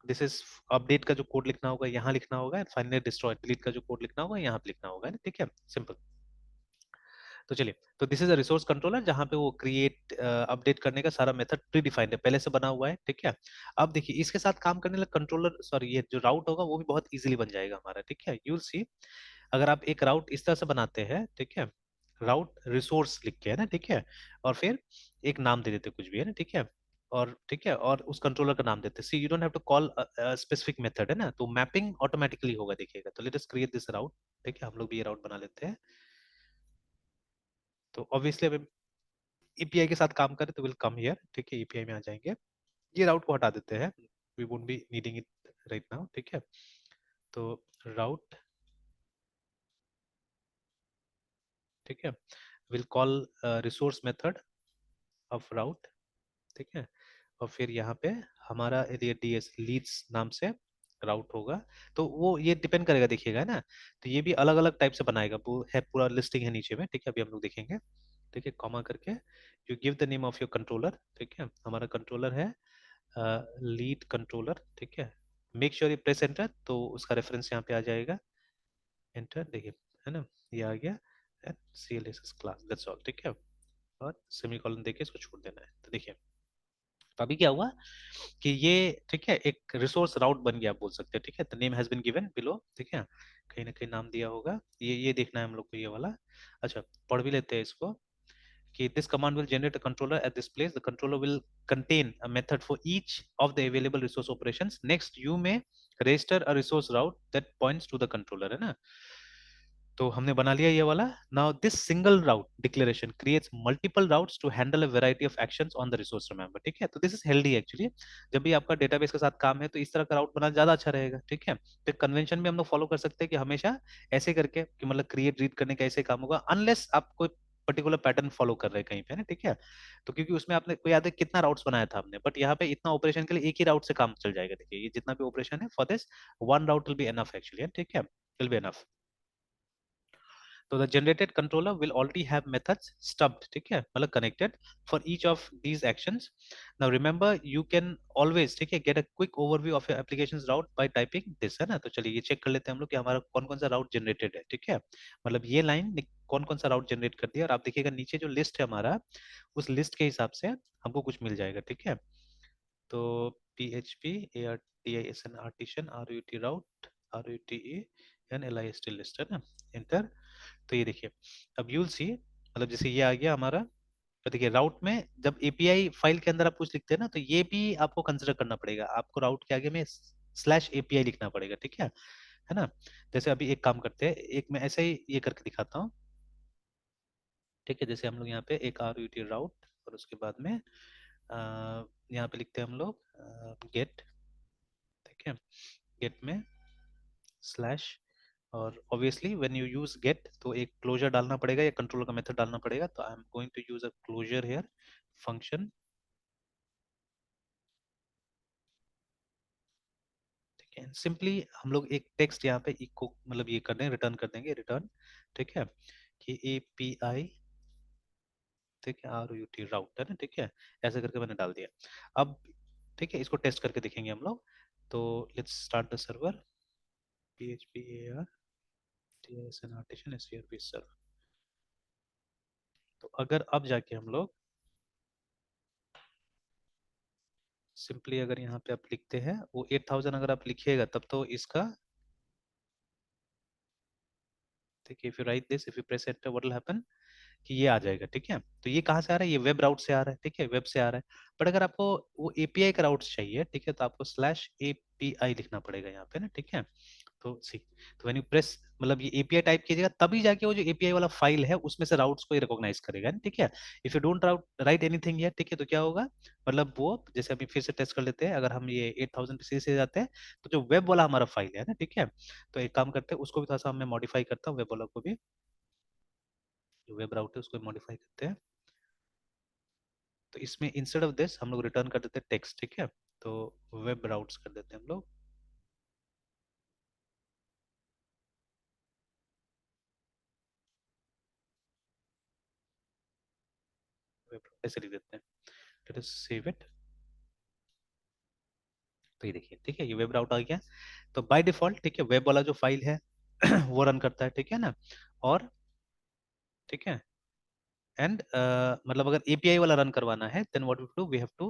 दिस इज अपडेट का जो कोड लिखना होगा यहाँ लिखना होगा, एंड फाइनली डिस्ट्रॉय डिलीट का जो कोड लिखना होगा यहाँ पे लिखना होगा, ठीक है, सिंपल। तो चलिए, तो this is a resource controller जहाँ पे वो क्रिएट अपडेट करने का सारा मेथड प्री डिफाइंड है, पहले से बना हुआ है, ठीक है। अब देखिए इसके साथ काम करने लगे कंट्रोलर, सॉरी, ये जो राउट होगा वो भी बहुत इजीली बन जाएगा हमारा, ठीक है। यूल सी, अगर आप एक राउट इस तरह से बनाते हैं, ठीक है, राउट रिसोर्स लिख के, है ना, ठीक है, और फिर एक नाम दे देते कुछ भी, है ना, ठीक है, और ठीक है, और उस कंट्रोलर का नाम देते, see you don't have to call specific method, है ना, तो मैपिंग ऑटोमेटिकली होगा, देखिएगा। तो let us create this route, ठीक है, हम लोग भी ये राउट बना लेते हैं। तो ऑब्वियसली अब एपीआई के साथ काम करें तो विल कम हियर, ठीक है, एपीआई में आ जाएंगे। ये राउट को हटा देते हैं, we won't be needing it right now, ठीक है। तो राउट, ठीक है, will call resource method of route, ठीक है। और फिर यहाँ पे हमारा यदि डीएस लीड्स नाम से राउट होगा, तो वो ये डिपेंड करेगा, देखिएगा, है ना। तो ये भी अलग अलग टाइप से बनाएगा, वो है पूरा लिस्टिंग है नीचे में, ठीक है, अभी हम लोग देखेंगे, ठीक है, कॉमा करके you give the name of your controller, ठीक है, हमारा कंट्रोलर है लीड कंट्रोलर, ठीक है। Make sure you press enter, तो उसका रेफरेंस यहाँ पे आ जाएगा, एंटर देखिए, है ना, ये आ गया, and CLSS class, that's all, ठीक है। और सेमीकोलन देके इसको छोड़ देना है, तो देखिए तो अभी क्या हुआ कि ये, ठीक है, एक रिसोर्स राउट बन गया, आप बोल सकते हैं, ठीक है। The name has been given below, ठीक है, कहीं ना कहीं नाम दिया होगा, ये देखना है हम लोग को, ये वाला। अच्छा, पढ़ भी लेते हैं इसको, कि this command will generate a controller at this place. The controller will contain a method for each of the available resource operations. Next, you may register a resource route that points to the controller, है ना। तो हमने बना लिया ये वाला। Now this single route declaration creates multiple routes to handle a variety of actions on the resource remember, ठीक है। तो दिस इज हेल्दी एक्चुअली। जब भी आपका डेटाबेस के साथ काम है तो इस तरह का राउट बना ज्यादा अच्छा रहेगा, ठीक है। तो कन्वेंशन भी हम लोग फॉलो कर सकते हैं कि हमेशा ऐसे करके, कि मतलब क्रिएट रीड करने का ऐसे काम होगा, अनलेस आप कोई पर्टिकुलर पैटर्न फॉलो कर रहे हैं कहीं पे ना, ठीक है। तो क्योंकि उसमें आपने कोई याद है कितना राउट्स बनाया था हमने, बट यहाँ पे इतना ऑपरेशन के लिए एक ही राउट से काम चल जाएगा। देखिए ये जितना भी ऑपरेशन है for this one route will be enough actually, ठीक है, विल बी एनफ। तो the generated controller will already have methods stubbed, ठीक है, मतलब connected for each of these actions. Now remember you can always, ठीक है, get a quick overview of your applications route by typing this, है ना। तो चलिए ये चेक कर लेते हैं हम लोग कि हमारा कौन कौन सा राउट जनरेटेड है, ठीक है। मतलब ये लाइन कौन कौन सा राउट जनरेट कर दिया, और आप देखिएगा नीचे जो लिस्ट है हमारा, उस लिस्ट के हिसाब से हमको कुछ मिल जाएगा, ठीक है। तो P H P A R T I S N artisan R U T route R U T E N L I S T list, है ना, एंटर। तो ये देखिए, अब यूल सी, मतलब जैसे ये आ गया हमारा। तो देखिए राउट में जब एपीआई फाइल के अंदर आप कुछ लिखते हैं ना, तो ये भी आपको कंसिडर करना पड़ेगा, आपको राउट के आगे में स्लैश एपीआई लिखना पड़ेगा, ठीक है ना। जैसे अभी एक काम करते हैं, एक मैं ऐसे ही ये करके दिखाता हूँ, ठीक है। जैसे हम लोग यहाँ पे एक आर यू टी राउट, और उसके बाद में यहाँ पे लिखते हैं हम लोग गेट, ठीक है, गेट में स्लैश, और obviously when you use get तो एक क्लोजर डालना पड़ेगा या कंट्रोल का मेथड डालना पड़ेगा। तो I am going to use a closure here function, ठीक है। सिंपली हम लोग एक टेक्स्ट यहाँ पे इको, मतलब ये कर दें, रिटर्न कर देंगे, रिटर्न, ठीक है, कि ए पी आई, ठीक है, आर यू टी राउट, है ना, ठीक है। ऐसे करके मैंने डाल दिया। अब ठीक है, इसको टेस्ट करके देखेंगे हम लोग। तो let's start the server, P H P A R T S N artisan S P server. तो अगर अब जाके हम लोग सिंपली अगर यहाँ पे आप लिखते हैं वो 8000 अगर आप लिखिएगा तब तो इसका, देखिए if you right this, if you press enter, what will happen, कि ये आ जाएगा, ठीक है। तो ये कहाँ से आ रहा है, ये वेब राउट से आ रहा है, ठीक है, वेब से आ रहा है। बट अगर आपको वो एपीआई का राउट चाहिए, ठीक है, तो आपको स्लैश एपीआई लिखना पड़ेगा यहाँ पे ना, ठीक है। तो सी, तो व्हेन यू प्रेस, मतलब ये एपीआई टाइप कीजिएगा तभी जाके वो जो एपीआई वाला फाइल है उसमें से राउट्स को ही रिकॉग्नाइज करेगा, ठीक है। If you don't write anything here, ठीक है, तो क्या होगा, मतलब वो जैसे अभी फिर से टेस्ट कर लेते हैं, अगर हम ये 8000 पे से जाते हैं, तो जो वेब वाला हमारा फाइल है ना, ठीक है, तो एक काम करते हैं, उसको भी थोड़ा सा मैं मॉडिफाई करता हूँ, वेब वाला को भी, जो वेब राउट है उसको मॉडिफाई करते हैं। तो इसमें इंस्टेड ऑफ दिस हम लोग रिटर्न कर देते हैं टेक्स्ट, ठीक है। तो वेब राउट्स कर देते हैं हम लोग, वेब ऐसे लिख देते हैं, लेट अस सेव इट। तो ये देखिए, ठीक है, ये वेब राउट आ गया। तो बाय डिफॉल्ट, ठीक है, वेब वाला जो फाइल है वो रन करता है, ठीक है ना। और ठीक है, एंड मतलब अगर एपीआई वाला रन करवाना है then what we do, we have to,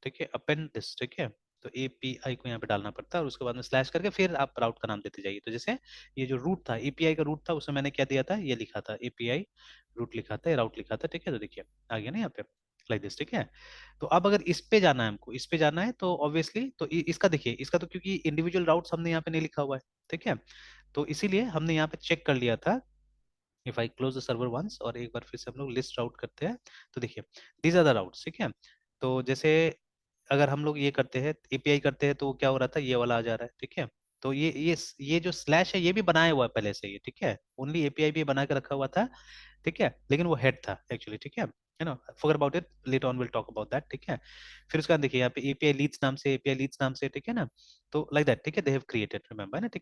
ठीक है, अपेंड दिस, ठीक है। तो एपीआई को यहाँ पे डालना पड़ता है, और उसके बाद में स्लैश करके फिर आप राउट का नाम देते जाइए। तो जैसे ये जो रूट था, एपीआई का रूट था, उसमें मैंने क्या दिया था, ये लिखा था एपीआई रूट लिखा था, राउट लिखा था, ठीक है। तो देखिए आ गया ना यहाँ पे, लाइक दिस, ठीक है। तो अब अगर इस पे जाना है हमको, इस पे जाना है तो ऑब्वियसली तो इसका देखिए, इसका तो क्योंकि इंडिविजुअल राउट्स हमने यहाँ पे नहीं लिखा हुआ है, ठीक है, तो इसीलिए हमने यहाँ पे चेक कर लिया था। If I close the server once, और एक बार फिर से हम लोग लिस्ट राउट करते हैं, तो देखिए दीज आर द राउट्स, ठीक है। तो जैसे अगर हम लोग ये करते हैं, एपीआई करते हैं, तो क्या हो रहा था, ये वाला आ जा रहा है, ठीक है। तो ये जो स्लैश है ये भी बनाया हुआ है पहले से, ये ठीक है, ओनली एपीआई भी बना के रखा हुआ था, ठीक है, लेकिन वो हेड था एक्चुअली, ठीक है ना। Forget about it, later on will talk about that, ठीक है। फिर उसका देखिए यहाँ पे एपीआई लीड्स नाम से, एपीआई लीड्स नाम से, ठीक है ना। तो लाइक दैट, ठीक है, दे हैव क्रिएटेड, रिमेंबर ना, ठीक